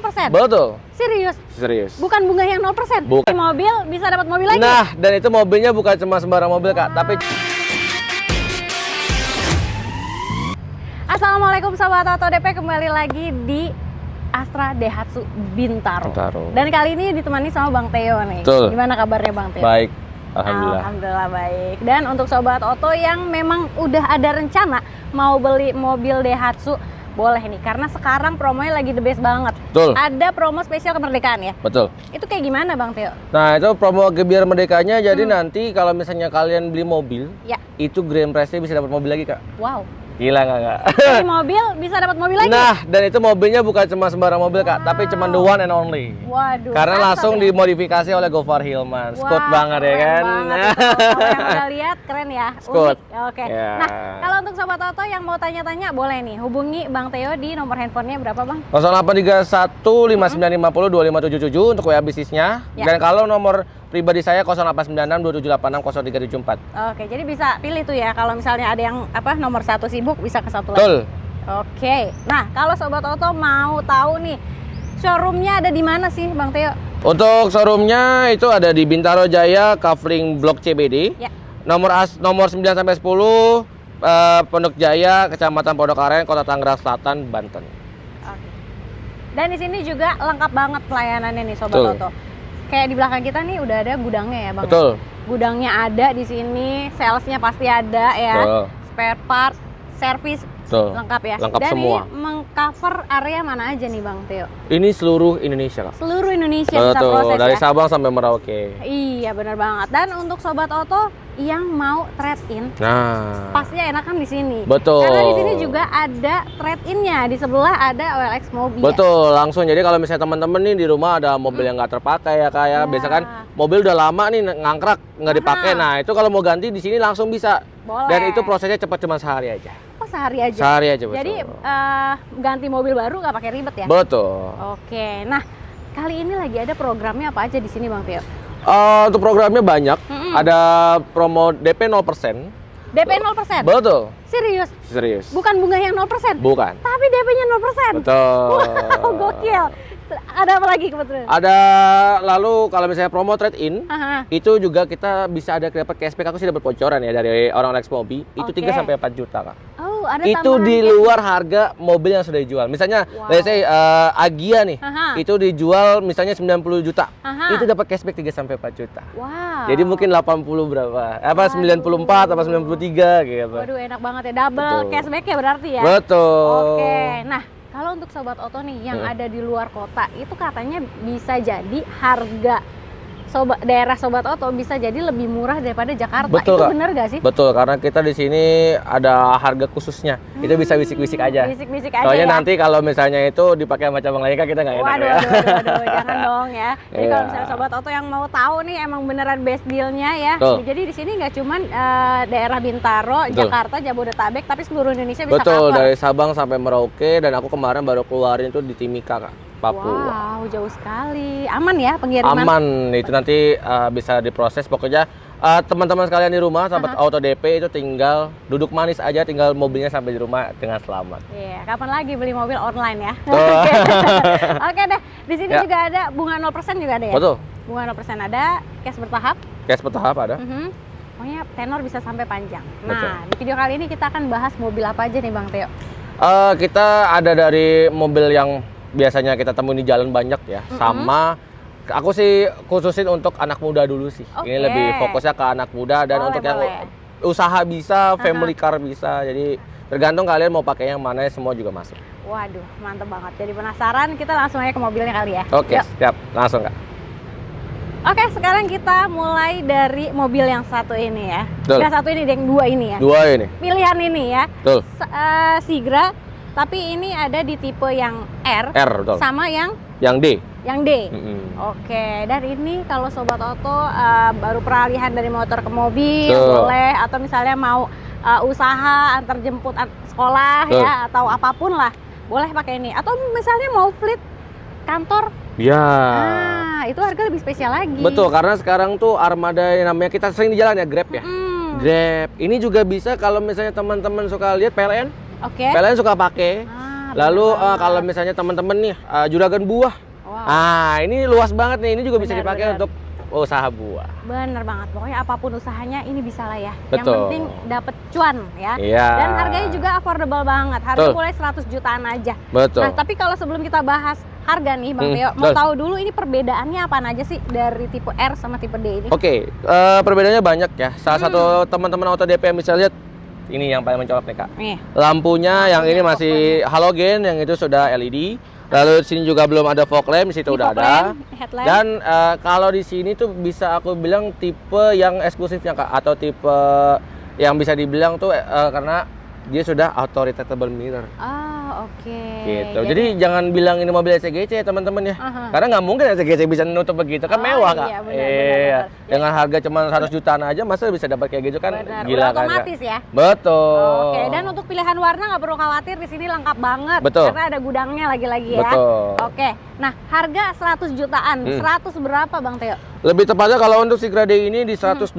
0%? Betul. Serius? Serius. Bukan bunga yang 0%? Bukan. Mobil bisa dapat mobil lagi? Nah, dan itu mobilnya bukan cuma sembarang mobil, Kak, tapi Assalamualaikum Sobat Auto DP, kembali lagi di Astra Daihatsu Bintaro. Dan kali ini ditemani sama Bang Theo nih. Betul. Gimana kabarnya Bang Theo? baik. Alhamdulillah. Alhamdulillah baik. Dan untuk Sobat Auto yang memang udah ada rencana mau beli mobil Daihatsu, boleh nih, karena sekarang promonya lagi the best banget. Betul. Ada promo spesial kemerdekaan ya? Betul. Itu kayak gimana Bang Theo? Nah, itu promo Gebiar Merdekanya. Jadi nanti kalau misalnya kalian beli mobil, Ya. itu grand prize-nya bisa dapat mobil lagi, Kak. Wow. Gila nggak? Beli mobil bisa dapat mobil lagi? Nah, dan itu mobilnya bukan cuma sembarang mobil, Kak, tapi cuma the one and only. Waduh. Karena mantap langsung ya? dimodifikasi oleh Gofar Hilman. Scoot Wah, banget ya keren kan? banget itu. Kalau yang udah lihat keren ya. Scoot. Unik. Oke. Ya. Nah, kalau untuk Sobat Auto yang mau tanya-tanya boleh nih hubungi Bang Theo di nomor handphonenya berapa Bang? 0831 5950 2577 untuk WA bisnisnya. Ya. Dan kalau nomor pribadi saya 0896 2786 0374. Oke, jadi bisa pilih tuh ya kalau misalnya ada yang nomor satu sibuk bisa ke satu lagi. Betul. Oke. Nah, kalau Sobat Auto mau tahu nih showroomnya ada di mana sih Bang Theo? Untuk showroomnya itu ada di Bintaro Jaya, Kavling Blok CBD. Ya. Nomor 9 sampai 10 Pondok Jaya, Kecamatan Pondok Aren, Kota Tangerang Selatan, Banten. Oke. Dan di sini juga lengkap banget pelayanannya nih Sobat Betul. Auto. Kayak di belakang kita nih udah ada gudangnya ya Bang. Betul. Gudangnya ada di sini, salesnya pasti ada ya. Betul. Spare part, servis Betul. lengkap ya. Lengkap Dan semua. ini mengcover area mana aja nih Bang Theo? Ini seluruh Indonesia, Kak. Seluruh Indonesia bisa Betul. proses Dari ya. Sabang sampai Merauke. Iya benar banget. Dan untuk Sobat Auto yang mau trade-in, Nah, pastinya enakan di sini. betul. Karena di sini juga ada trade-innya. Di sebelah ada OLX Mobil. Betul, langsung. Jadi kalau misalnya teman-teman nih di rumah ada mobil yang nggak terpakai ya kayak Ya. biasa kan mobil udah lama nih ngangkrak nggak dipakai. Nah, itu kalau mau ganti di sini langsung bisa. Boleh. Dan itu prosesnya cepat, cuma sehari aja. Oh, sehari aja. Sehari aja, betul. Jadi ganti mobil baru nggak pakai ribet ya? Betul. Oke. Nah, kali ini lagi ada programnya apa aja di sini Bang Theo? Untuk programnya banyak. Ada promo DP 0%. DP 0%? Betul. Serius? Serius. Bukan bunga yang 0%? Bukan. Tapi DP-nya 0%? Betul. Wow, gokil. Ada apa lagi kebetulan? Ada lalu kalau misalnya promo trade-in, Aha. itu juga kita bisa ada dapat cashback. Aku sih dapat bocoran ya dari orang Lex Mobi. Itu Oke. 3 sampai 4 juta, Kak. Oh, ada Itu tambahan di cash. luar harga mobil yang sudah dijual. Misalnya, Wow. let's say Agia nih, Aha. itu dijual misalnya 90 juta. Aha. Itu dapat cashback 3 sampai 4 juta. Wow. Jadi mungkin 80 berapa? Apa 94 apa 93 gitu. Waduh, enak banget ya. Double Betul. cashback ya berarti ya? Betul. Oke. Nah, kalau untuk Sobat Auto nih yang ada di luar kota, itu katanya bisa jadi harga daerah Sobat Auto bisa jadi lebih murah daripada Jakarta. Betul, itu Kak. bener gak sih? Betul, karena kita di sini ada harga khususnya. Itu bisa bisik-bisik aja. Bisik-bisik aja Soalnya ya? nanti kalau misalnya itu dipakai sama cabang lain kan kita nggak enak Waduh, ya. waduh, jangan dong ya. Jadi Iya. kalau misalnya Sobat Auto yang mau tahu nih emang beneran best dealnya ya. Betul. Jadi di sini nggak cuman daerah Bintaro, Betul. Jakarta, Jabodetabek, tapi seluruh Indonesia bisa Betul, cover. dari Sabang sampai Merauke, dan aku kemarin baru keluarin itu di Timika, Kak, Papua. Wow, jauh sekali. Aman ya pengiriman? Aman, itu nanti bisa diproses. Pokoknya teman-teman sekalian di rumah, sahabat Auto DP itu tinggal duduk manis aja, tinggal mobilnya sampai di rumah dengan selamat. Iya, kapan lagi beli mobil online ya? Betul. Oke. Oke deh, di sini Ya. juga ada bunga 0% juga ada ya? Betul, Bunga 0% ada, cash bertahap. cash bertahap ada. Pokoknya tenor bisa sampai panjang. Betul. Nah, di video kali ini kita akan bahas mobil apa aja nih Bang Theo? Kita ada dari mobil yang biasanya kita temui di jalan banyak ya, sama aku sih khususin untuk anak muda dulu sih. Oke. Ini lebih fokusnya ke anak muda dan Boleh, untuk yang boleh. usaha bisa, family car bisa. Jadi tergantung kalian mau pakai yang mana, semua juga masuk. Waduh, mantep banget. Jadi penasaran, kita langsung aja ke mobilnya kali ya. Oke, Yuk. siap, langsung, Kak. Oke, sekarang kita mulai dari mobil yang satu ini ya. Betul. Yang satu ini, yang dua ini ya. Dua ini. Pilihan ini ya. Betul. Sigra, tapi ini ada di tipe yang R, Betul. sama yang Yang D. D. Mm-mm. Oke, dan ini kalau Sobat Auto baru peralihan dari motor ke mobil, Betul. boleh, atau misalnya mau usaha antar jemput sekolah Betul. ya, atau apapun lah, boleh pakai ini. Atau misalnya mau fleet kantor, Ya. nah itu harga lebih spesial lagi. Betul, karena sekarang tuh armada yang namanya kita sering di jalan ya, Grab ya. Grab. Ini juga bisa kalau misalnya teman-teman suka lihat PLN. Oke. PLN suka pakai. Ah, Lalu benar. kalau misalnya teman-teman nih juragan buah. Wow. Ini luas banget nih. Ini juga bisa Benar, dipakai benar. untuk usaha buah. Bener banget, pokoknya apapun usahanya ini bisa lah ya. Yang Betul. penting dapat cuan ya. Iya. Dan harganya juga affordable banget, harga Betul. mulai 100 jutaan aja. Betul. Nah, tapi kalau sebelum kita bahas harga nih Bang Theo, mau betul. tahu dulu ini perbedaannya apa aja sih dari tipe R sama tipe D ini? Oke, perbedaannya banyak ya. Salah satu teman-teman auto DP yang bisa lihat ini yang paling mencolok nih Kak. Nih. Lampunya yang ini masih halogen, yang itu sudah LED. Lalu di sini juga belum ada fog lamp, di situ Ini udah fog ada. lamp, headlamp. Dan kalau di sini tuh bisa aku bilang tipe yang eksklusifnya Kak, atau tipe yang bisa dibilang tuh karena dia sudah auto retractable mirror. Oh, oke. Gitu. Jadi jangan bilang ini mobil SCGC teman-teman ya. Aha. Karena nggak mungkin SCGC bisa nutup begitu kan Oh, mewah Kak. iya, benar. Dengan harga cuma 100 jutaan aja masa bisa dapat kayak gitu kan Benar, gila udah kan. Kak? otomatis ya. Betul. Oke, dan untuk pilihan warna nggak perlu khawatir, di sini lengkap banget. Betul. Karena ada gudangnya lagi-lagi ya. Betul. Oke, nah harga 100 jutaan, 100 berapa Bang Theo? Lebih tepatnya kalau untuk Sigra D ini di 128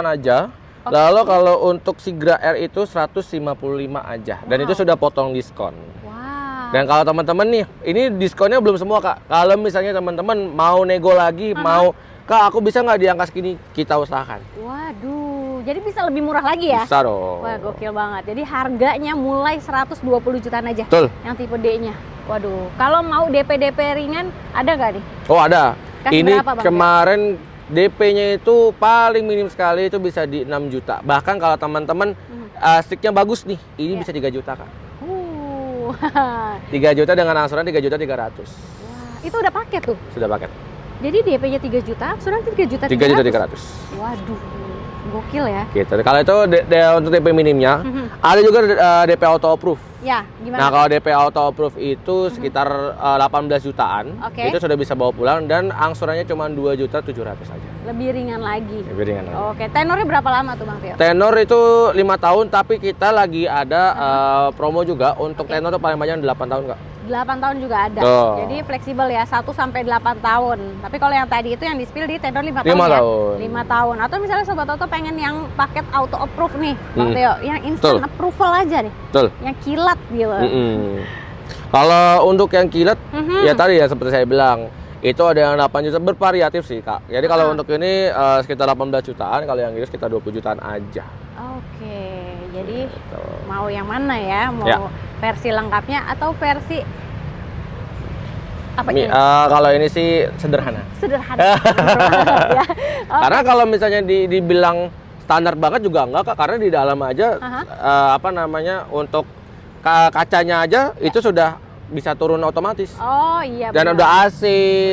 aja. Oke. Lalu kalau untuk Sigra R itu 155 aja. Dan Wow. itu sudah potong diskon. Wow. Dan kalau teman-teman nih, ini diskonnya belum semua Kak. Kalau misalnya teman-teman mau nego lagi, mau Kak aku bisa nggak di angka segini, kita usahakan. Waduh, jadi bisa lebih murah lagi ya? Bisa dong. Wah, gokil banget. Jadi harganya mulai 120 jutaan aja. Betul. Yang tipe D-nya. Waduh, kalau mau DP ringan ada nggak nih? Oh ada. Kasih Ini berapa, Bang? kemarin DP-nya itu paling minim sekali itu bisa di 6 juta. Bahkan kalau teman-teman sticknya bagus nih, ini Iya. bisa 3 juta Kak. 3 Wah, juta dengan angsuran 3 juta 300. itu udah paket tuh. Sudah paket. Jadi DP-nya 3 juta, angsuran 3 juta 3 juta 300. Waduh, gokil ya. Gitu. Kalau itu untuk DP minimnya, ada juga DP auto approve. Ya, gimana? Nah, kalau DP auto approve itu sekitar 18 jutaan. Oke. Itu sudah bisa bawa pulang dan angsurannya cuma 2 juta 700 aja. Lebih ringan lagi. Lebih ringan lagi. Oke, tenornya berapa lama tuh Bang Theo? Tenor itu 5 tahun, tapi kita lagi ada promo juga untuk tenor itu paling banyak 8 tahun Kak. 8 tahun juga ada. Tuh. Jadi fleksibel ya, 1 sampai 8 tahun. Tapi kalau yang tadi itu yang di-spill di tenor 5 tahun 5 ya. tahun. 5 tahun. Atau misalnya sobat auto pengen yang paket auto approve nih, Bang Theo, yang instant Betul. approval aja nih. Betul. Yang kilat gitu. Kalau untuk yang kilat, Mhm. ya tadi ya seperti saya bilang, itu ada yang 8 juta, bervariatif sih Kak. Jadi kalau untuk ini sekitar 18 jutaan, kalau yang itu sekitar 20 jutaan aja. Oke. Jadi Gitu. mau yang mana ya? Mau Ya. versi lengkapnya atau versi apa Mi- ini? kalau ini sih sederhana. Sederhana. Bener banget ya. Karena kalau misalnya dibilang standar banget juga enggak Kak, karena di dalam aja untuk kacanya aja itu sudah bisa turun otomatis. Oh iya Dan benar. udah AC,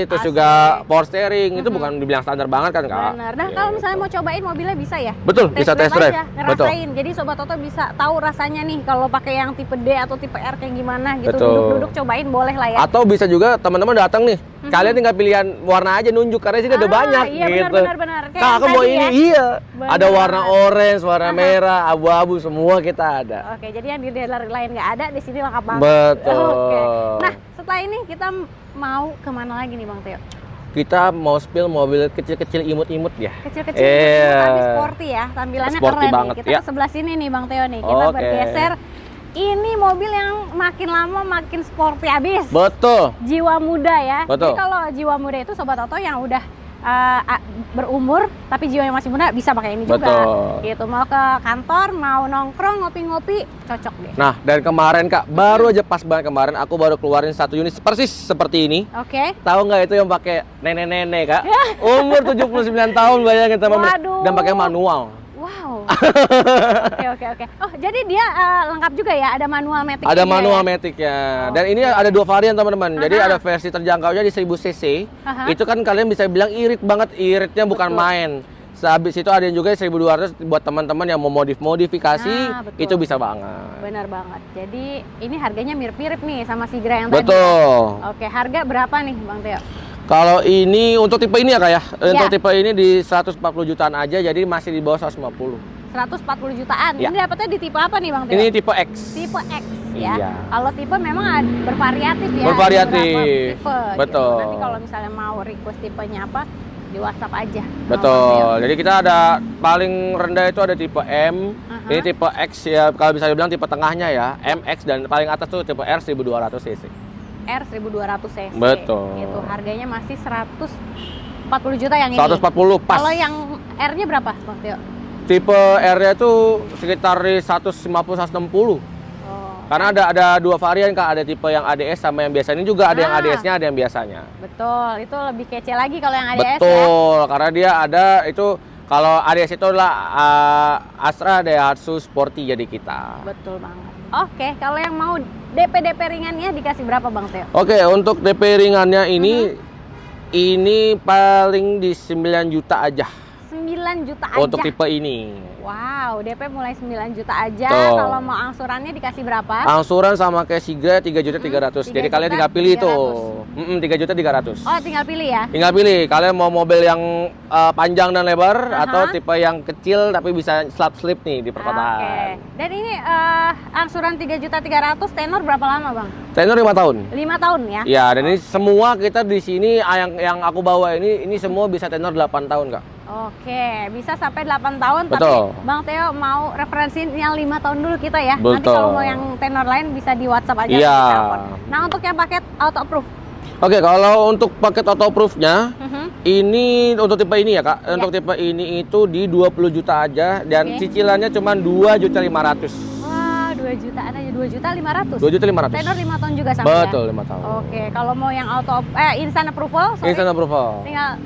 terus AC. juga power steering, itu bukan dibilang standar banget kan Kak? Benar. Nah, kalau misalnya mau cobain mobilnya bisa ya? Betul, bisa test drive. aja, Betul. ngerasain. Jadi sobat auto bisa tahu rasanya nih kalau pakai yang tipe D atau tipe R kayak gimana gitu. Betul. Duduk-duduk cobain boleh lah ya. Atau bisa juga teman-teman datang nih, kalian tinggal pilihan warna aja nunjuk karena sini ada banyak Iya, gitu. benar. Kayak Kak, yang aku mau tadi ini, ya. iya. Benar. Ada warna orange, warna merah, abu-abu semua kita ada. Oke, jadi yang di dealer lain nggak ada, di sini lengkap banget. Betul. Oke. Nah, setelah ini kita mau kemana lagi nih Bang Theo? Kita mau spill mobil kecil-kecil imut-imut ya. Kecil-kecil Iya. tapi sporty ya, tampilannya Sporty keren banget, nih. Kita ya. ke sebelah sini nih Bang Theo nih, kita Oke. bergeser. Ini mobil yang makin lama makin sporty abis. Betul. Jiwa muda ya. Betul. Jadi kalau jiwa muda itu sobat auto yang udah berumur tapi jiwanya masih muda bisa pakai ini juga. Betul. Gitu, mau ke kantor, mau nongkrong, ngopi-ngopi, cocok deh. Nah, dan kemarin Kak, baru aja pas banget kemarin aku baru keluarin satu unit persis seperti ini. Oke. Tahu nggak itu yang pakai nenek-nenek Kak? Umur 79 tahun bayangin teman-teman. Waduh. Dan pakai manual. Wow. Oke. Oh, jadi dia lengkap juga ya, ada manual matic. Ada juga manual ya? matic ya. Dan ini ada 2 varian teman-teman. Jadi Aha. ada versi terjangkaunya di 1000 cc. Aha. Itu kan kalian bisa bilang irit banget, iritnya bukan Betul. main. Sehabis itu ada yang juga 1200 buat teman-teman yang mau modifikasi, Nah, betul. itu bisa banget. Benar banget. Jadi ini harganya mirip-mirip nih sama Sigra yang tadi. Betul. Oke, harga berapa nih Bang Theo? Kalau ini untuk tipe ini ya Kak ya. Untuk Ya. tipe ini di 140 jutaan aja, jadi masih di bawah 150. 140 jutaan. Ya. Ini dapetnya di tipe apa nih Bang Theo? Ini tipe X. Tipe X ya. Iya. Kalau tipe memang bervariatif ya. Bervariatif. Ada beberapa tipe. Betul. Gitu. Nanti kalau misalnya mau request tipenya apa, di WhatsApp aja. Betul. Jadi kita ada paling rendah itu ada tipe M, ini tipe X ya, kalau bisa dibilang tipe tengahnya ya, MX, dan paling atas tuh tipe R 1200 cc. R 1200 cc. Betul. Itu harganya masih 140 juta yang ini. 140 pas. Kalau yang R-nya berapa, Bang Tio? Tipe R-nya tuh sekitar 150-160. Karena ada dua varian Kak, ada tipe yang ADS sama yang biasa. Ini juga ada yang ADS-nya, ada yang biasanya. Betul, itu lebih kece lagi kalau yang ADS. Betul, ya? Karena dia ada itu, kalau ADS itu adalah Astra Daihatsu Sporty jadi kita. Betul banget. Oke, kalau yang mau DP ringannya dikasih berapa Bang Teo? Oke, untuk DP ringannya ini paling di 9 juta aja. 9 juta aja? Untuk tipe ini. Wow, DP mulai 9 juta aja. Tuh. Kalau mau angsurannya dikasih berapa? Angsuran sama kayak Sigra 3.300.000. Jadi kalian tinggal pilih tuh. 3.300.000. Oh, tinggal pilih ya? Tinggal pilih. Kalian mau mobil yang panjang dan lebar atau tipe yang kecil tapi bisa slip nih di perkotaan. Oke. Dan ini angsuran 3.300.000 tenor berapa lama, Bang? Tenor 5 tahun. 5 tahun ya? Ya, dan ini semua kita di sini yang aku bawa ini semua bisa tenor 8 tahun, Kak. Oke, bisa sampai 8 tahun. Betul. Tapi Bang Teo mau referensi yang 5 tahun dulu kita ya. Betul. Nanti kalau mau yang tenor lain bisa di WhatsApp aja. Iya. Nah, untuk yang paket auto approve. Oke, kalau untuk paket auto approve-nya ini untuk tipe ini ya, Kak. Untuk tipe ini itu di 20 juta aja dan cicilannya cuma 2.500.000. Wah, 2 jutaan aja, 2.500.000. 2.500.000. Tenor 5 tahun juga sama. Betul, 5 tahun. Oke, kalau mau yang instant approval, Instant approval. tinggal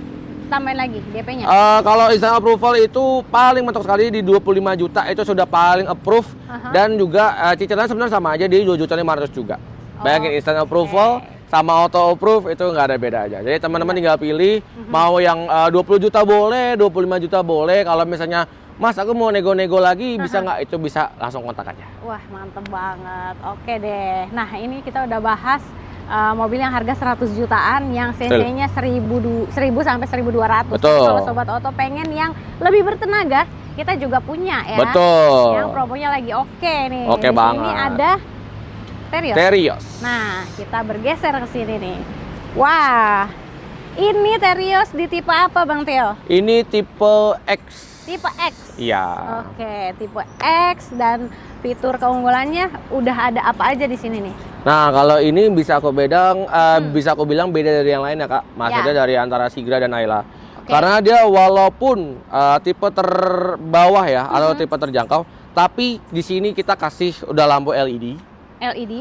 tambahin lagi DP-nya. Kalau instant approval itu paling mentok sekali di 25 juta itu sudah paling approve dan juga cicilan sebenarnya sama aja di 2.500.000 juga. Bayangin instant approval sama auto approve itu nggak ada beda aja. Jadi teman-teman tinggal pilih mau yang 20 juta boleh, 25 juta boleh. Kalau misalnya Mas aku mau nego-nego lagi bisa nggak? Itu bisa langsung kontak aja. Wah, mantep banget. Oke deh. Nah, ini kita udah bahas mobil yang harga 100 jutaan yang cc-nya 1000 sampai 1200. Betul. Kalau sobat oto pengen yang lebih bertenaga, kita juga punya ya. Betul. Yang promonya lagi oke nih. Oke Di banget. sini ada Terios. Nah, kita bergeser ke sini nih. Wah. Ini Terios di tipe apa, Bang Teo? Ini tipe X. Tipe X. Iya. Oke, tipe X, dan fitur keunggulannya udah ada apa aja di sini nih? Nah, kalau ini bisa aku bilang beda dari yang lain ya, Kak. Maksudnya dari antara Sigra dan Ayla. Karena dia walaupun tipe terbawah ya atau tipe terjangkau, tapi di sini kita kasih udah lampu LED.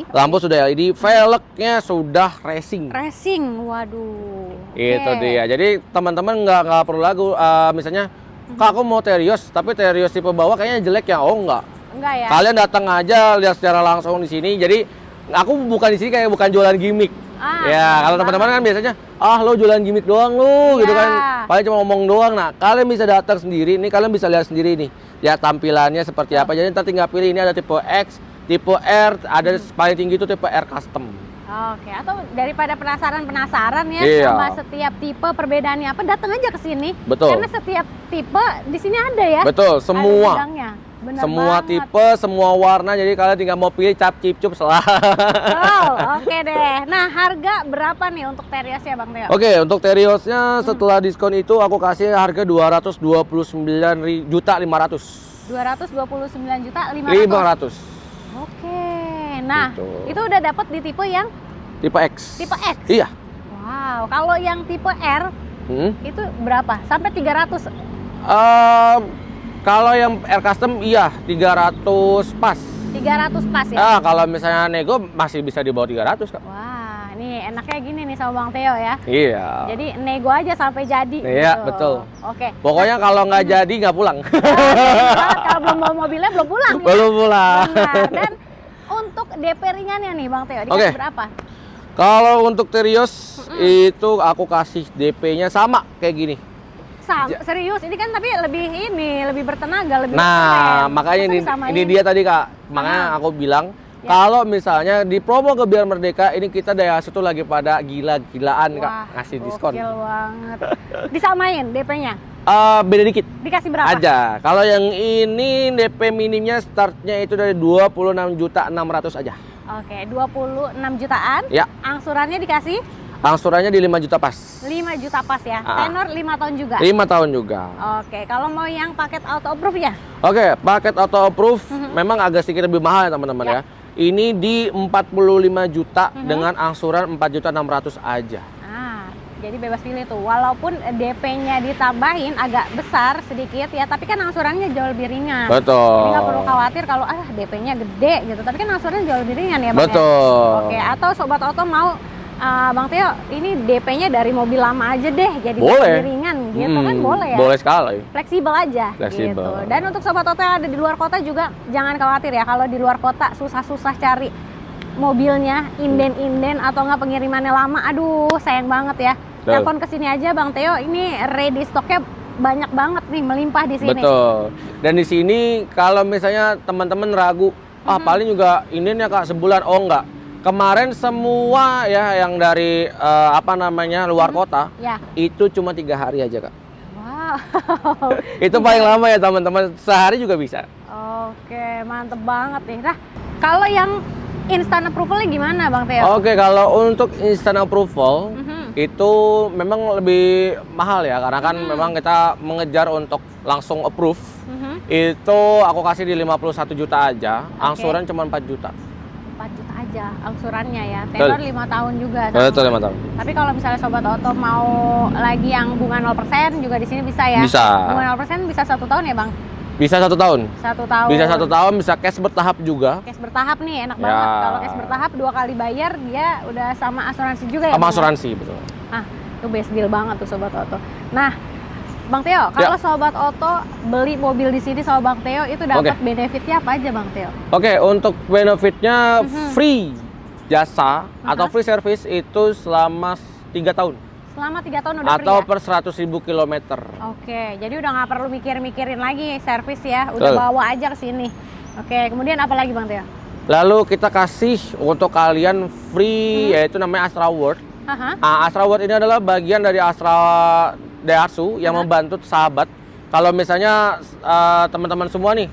Lampu sudah LED, velgnya sudah racing. Racing, waduh. Itu dia. Jadi teman-teman nggak perlu lagu. Misalnya, Kak aku mau Terios, tapi Terios tipe bawah kayaknya jelek ya. Oh enggak. Enggak ya. Kalian datang aja lihat secara langsung di sini. Jadi aku bukan di sini kayak bukan jualan gimmick. Ya, kalau teman-teman kan biasanya, lo jualan gimmick doang lu, gitu kan. Paling cuma ngomong doang. Nah, kalian bisa datang sendiri. Ini kalian bisa lihat sendiri nih. Ya tampilannya seperti apa. Jadi nanti tinggal pilih, ini ada tipe X, tipe R, ada paling tinggi itu tipe R custom. Oke, atau daripada penasaran ya sama setiap tipe perbedaannya apa, datang aja ke sini. Betul. Karena setiap tipe di sini ada ya. Betul, semua. Bener semua banget. tipe, semua warna, jadi kalian tinggal mau pilih cap cip cup salah. Oke deh. Nah, harga berapa nih untuk Terios ya, Bang Teo? Oke, untuk Teriosnya setelah diskon itu aku kasih harga 229.500.000. 229.500.000. Oke. Nah, gitu. itu udah dapat di tipe yang tipe X. Tipe X. Iya. Wow, kalau yang tipe R itu berapa? Sampai 300. Kalau yang R custom iya 300 pas. 300 pas ya? Kalau misalnya nego masih bisa di bawah 300, Kak. Wah, ini enaknya gini nih sama Bang Teo ya. Iya. Jadi nego aja sampai jadi. Iya, gitu. betul. Oke. Pokoknya kalau nggak jadi nggak pulang. Kalau belum bawa mobilnya belum pulang ya. Belum pulang. Benar. Dan untuk DP ringannya nih Bang Teo, dikasih berapa? Kalau untuk Terios itu aku kasih DP-nya sama kayak gini. Serius, ini kan tapi lebih bertenaga, lebih Nah, keren. makanya ini dia tadi, Kak. Makanya aku bilang kalau misalnya di promo Gebiar Merdeka ini kita Daihatsu tuh lagi pada gila-gilaan, Kak, ngasih diskon. Gokil banget. Disamain DP-nya? Beda dikit. Dikasih berapa? Aja. Kalau yang ini DP minimnya startnya itu dari 26.600.000 aja. Oke, 26 jutaan. Ya. Angsurannya dikasih? Angsurannya di 5 juta pas. 5 juta pas ya. Ah. Tenor 5 tahun juga. 5 tahun juga. Oke, kalau mau yang paket auto approve ya? Oke, paket auto approve memang agak sedikit lebih mahal ya teman-teman ya. Ini di 45 juta dengan angsuran 4.600.000 aja. Ah, jadi bebas pilih tuh. Walaupun DP-nya ditambahin agak besar sedikit ya, tapi kan angsurannya jauh lebih ringan. Betul. Jadi nggak perlu khawatir kalau DP-nya gede gitu, tapi kan angsurannya jauh lebih ringan ya Bang. Betul. Ya? Oke, atau Sobat Oto mau Bang Theo, ini DP-nya dari mobil lama aja deh, jadi lebih ringan gitu kan boleh ya? Boleh sekali. Fleksibel aja Fleksibel. gitu. Dan untuk Sobat Oto yang ada di luar kota juga jangan khawatir ya, kalau di luar kota susah-susah cari mobilnya, inden-inden atau nggak pengirimannya lama, aduh sayang banget ya. Telepon ke sini aja Bang Theo, ini ready stoknya banyak banget nih, melimpah di sini. Betul. Dan di sini kalau misalnya teman-teman ragu, paling juga inden ya Kak sebulan, oh enggak. Kemarin semua ya yang dari luar kota itu cuma 3 hari aja Kak. Wow. Itu paling lama ya teman-teman, sehari juga bisa. Oke, mantep banget nih. Nah, kalau yang instant approval-nya gimana Bang Theo? Oke, kalau untuk instant approval itu memang lebih mahal ya, karena kan memang kita mengejar untuk langsung approve. Itu aku kasih di 51 juta aja, angsuran cuma 4 juta. 4 juta aja angsurannya ya, tenor 5 tahun juga. Betul, 5 tahun. Tapi kalau misalnya Sobat Oto mau lagi yang bunga 0% juga di sini bisa ya? Bisa. Bunga 0% bisa 1 tahun ya Bang? Bisa 1 tahun. 1 tahun. Bisa 1 tahun, bisa cash bertahap juga. Cash bertahap nih enak banget. Kalau cash bertahap 2 kali bayar dia udah sama asuransi juga ya? Sama asuransi, betul. Ah, itu best deal banget tuh Sobat Oto. Nah, Bang Theo, kalau Sobat Oto beli mobil di sini sama Bang Theo itu dapat benefitnya apa aja Bang Theo? Oke, untuk benefitnya free jasa atau free service itu selama 3 tahun. Selama 3 tahun udah atau free ya? per 100.000 kilometer. Oke, jadi udah nggak perlu mikir-mikirin lagi servis ya, udah bawa aja ke sini. Oke, kemudian apa lagi Bang Theo? Lalu kita kasih untuk kalian free yaitu namanya Astra World. Astra World ini adalah bagian dari Astra Daihatsu yang membantu sahabat. Kalau misalnya teman-teman semua nih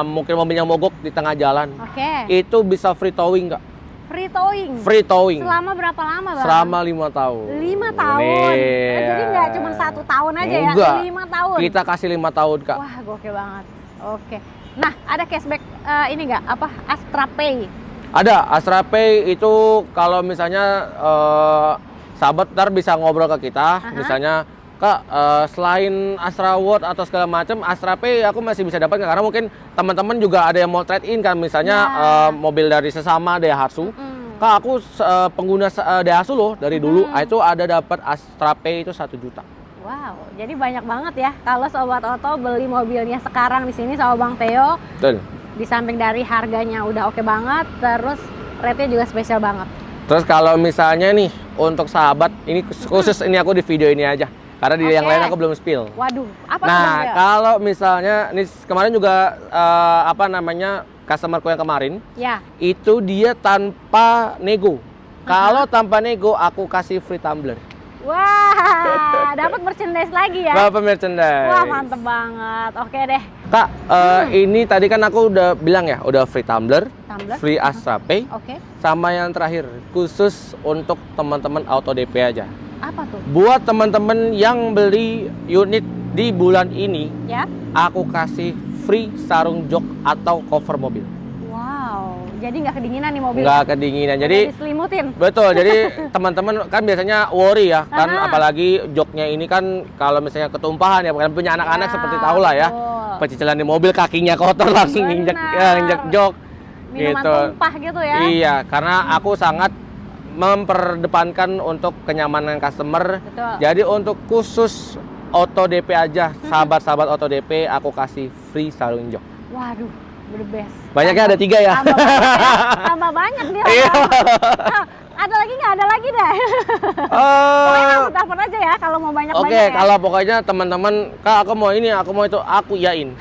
mungkin mobilnya mogok di tengah jalan, itu bisa free towing Kak. Free towing? Free towing. Selama berapa lama Bang? Selama 5 tahun. 5 tahun? Jadi nggak cuma 1 tahun aja ya? Enggak. 5 tahun? Kita kasih 5 tahun Kak. Wah gokil banget. Oke. Nah ada cashback ini nggak? Apa Astra Pay? Ada, Astra Pay itu kalau misalnya sahabat ntar bisa ngobrol ke kita, misalnya Kak, selain Astra World atau segala macam, Astra Pay aku masih bisa dapat nggak? Karena mungkin teman-teman juga ada yang mau trade in kan, misalnya mobil dari sesama Daihatsu. Kak, aku pengguna Daihatsu loh dari dulu, itu ada dapat Astra Pay itu 1 juta. Wow, jadi banyak banget ya kalau Sobat Oto beli mobilnya sekarang di sini sama Bang Theo. Betul. Di samping dari harganya udah oke banget, terus rate-nya juga spesial banget. Terus kalau misalnya nih untuk sahabat, ini khusus ini aku di video ini aja. Karena di yang lain aku belum spill. Waduh, apa nah, kalau misalnya ini kemarin juga customerku yang kemarin, itu dia tanpa nego. Kalau tanpa nego, aku kasih free tumbler. Wah, dapat merchandise lagi ya? Dapat merchandise. Wah, mantep banget. Oke deh. Kak, ini tadi kan aku udah bilang ya, udah free tumbler, free Astra Pay, sama yang terakhir khusus untuk teman-teman auto DP aja. Apa tuh? Buat teman-teman yang beli unit di bulan ini, aku kasih free sarung jok atau cover mobil. Wow, jadi nggak kedinginan nih mobil? Nggak kedinginan, jadi diselimutin. Betul, jadi teman-teman kan biasanya worry ya, kan apalagi joknya ini kan kalau misalnya ketumpahan ya, kan punya anak-anak seperti tahu lah ya, pecicilan di mobil kakinya kotor langsung injek jok. Minuman tumpah gitu ya? Iya, karena aku sangat memperdepankan untuk kenyamanan customer. Betul. Jadi untuk khusus auto DP aja, sahabat-sahabat auto DP, aku kasih free sarung jok. Waduh, the best. Banyaknya ada 3 ya. Tambah banyak nih. Ada lagi nggak? Ada lagi deh. Pokoknya langsung telepon aja ya kalau mau banyak-banyak. Oke, kalau pokoknya teman-teman, Kak aku mau ini, aku mau itu, aku yain.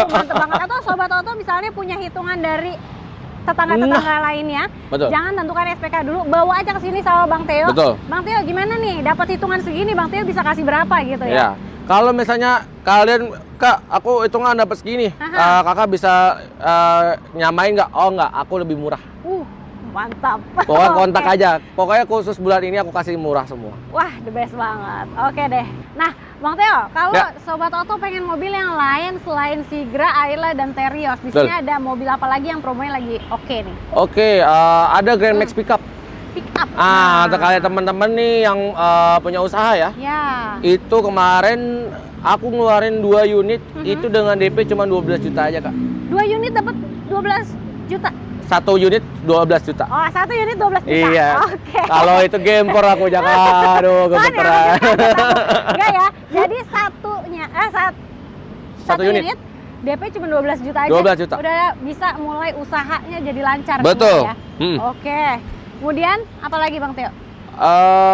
Mantep banget. Atau Sobat Oto misalnya punya hitungan dari tetangga-tetangga lainnya, jangan tentukan SPK dulu, bawa aja ke sini sama Bang Theo. Betul. Bang Theo gimana nih, dapat hitungan segini, Bang Theo bisa kasih berapa gitu ya? Kalau misalnya kalian, Kak, aku hitungan dapat segini, kakak bisa nyamain nggak? Oh nggak, aku lebih murah. Mantap. Pokoknya kontak Oke. aja. Pokoknya khusus bulan ini aku kasih murah semua. Wah, the best banget. Oke deh. Nah, Bang Theo, kalau Ya. Sobat Oto pengen mobil yang lain selain Sigra, Ayla, dan Terios, di sini Betul. ada mobil apa lagi yang promonya lagi oke nih? Oke, ada Grand Max Pickup. Pick up. Untuk kalian teman-teman nih yang punya usaha ya. Ya. Itu kemarin aku ngeluarin 2 unit itu dengan DP cuma 12 juta aja, Kak. 2 unit dapat 12 juta. 1 unit 12 juta. Oh, 1 unit 12 juta. Iya. Oke. Kalau itu gempor aku jangan. Aduh, gemeteran. Enggak ya. Jadi satu unit. DP cuma 12 juta aja. 12 juta. Udah bisa mulai usahanya jadi lancar. Betul. semua ya. Oke. Kemudian apa lagi Bang Theo?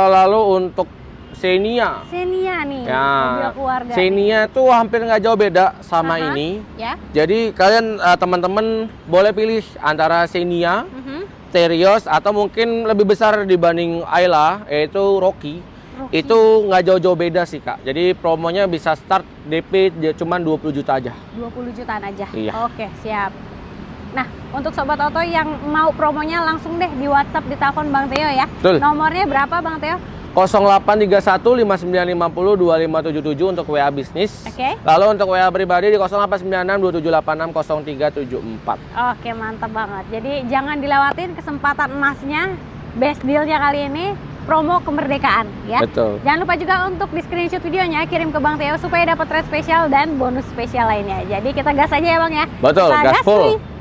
Lalu untuk Xenia. Xenia nih, Ya. mobil keluarga. Xenia tuh hampir nggak jauh beda sama Aha. ini. Ya. Jadi kalian teman-teman boleh pilih antara Xenia, Mhm. Terios atau mungkin lebih besar dibanding Ayla yaitu Rocky. Rocky. Itu nggak jauh-jauh beda sih, Kak. Jadi promonya bisa start DP dia cuma 20 juta aja. 20 jutaan aja. Iya. Oke, siap. Nah, untuk Sobat Oto yang mau promonya langsung deh di WhatsApp, di telepon Bang Theo ya. Betul. Nomornya berapa Bang Theo? 0831 5950 2577 untuk WA bisnis. Oke. Lalu untuk WA pribadi di 0896 2786 0374. Oke, mantap banget. Jadi jangan dilewatin kesempatan emasnya, best dealnya kali ini, promo kemerdekaan ya. Betul. Jangan lupa juga untuk di screenshot videonya, kirim ke Bang Theo supaya dapat rate spesial dan bonus spesial lainnya. Jadi kita gas aja ya Bang ya. Betul, Kita gas full. full.